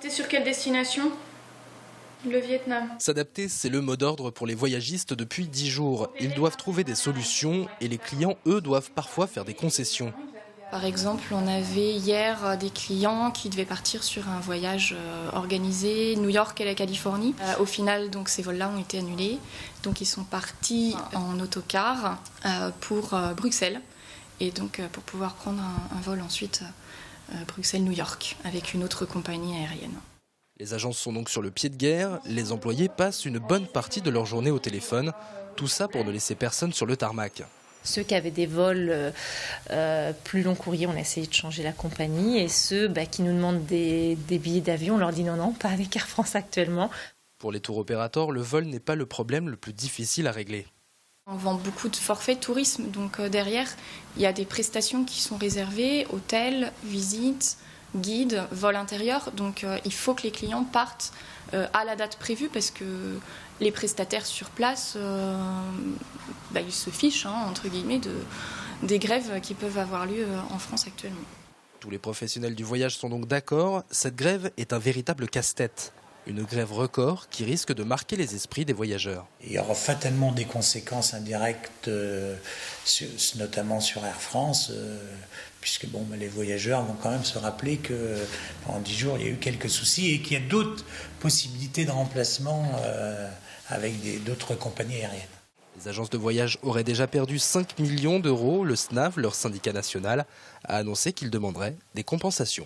C'est sur quelle destination ? Le Vietnam. S'adapter, c'est le mot d'ordre pour les voyagistes depuis 10 jours. Ils doivent trouver des solutions et les clients, eux, doivent parfois faire des concessions. Par exemple, on avait hier des clients qui devaient partir sur un voyage organisé New York et la Californie. Au final, donc, ces vols-là ont été annulés. Donc ils sont partis en autocar pour Bruxelles. Et donc pour pouvoir prendre un vol ensuite Bruxelles-New York avec une autre compagnie aérienne. Les agences sont donc sur le pied de guerre. Les employés passent une bonne partie de leur journée au téléphone. Tout ça pour ne laisser personne sur le tarmac. Ceux qui avaient des vols plus long courrier, on a essayé de changer la compagnie. Et ceux qui nous demandent des billets d'avion, on leur dit non, pas avec Air France actuellement. Pour les tour opérateurs, le vol n'est pas le problème le plus difficile à régler. On vend beaucoup de forfaits tourisme, donc derrière, il y a des prestations qui sont réservées, hôtels, visites, guides, vol intérieur. Donc il faut que les clients partent à la date prévue parce que les prestataires sur place, ils se fichent, entre guillemets, des grèves qui peuvent avoir lieu en France actuellement. Tous les professionnels du voyage sont donc d'accord, cette grève est un véritable casse-tête. Une grève record qui risque de marquer les esprits des voyageurs. Il y aura fatalement des conséquences indirectes, notamment sur Air France, puisque les voyageurs vont quand même se rappeler que pendant 10 jours, il y a eu quelques soucis et qu'il y a d'autres possibilités de remplacement avec d'autres compagnies aériennes. Les agences de voyage auraient déjà perdu 5 millions d'euros. Le SNAV, leur syndicat national, a annoncé qu'il demanderait des compensations.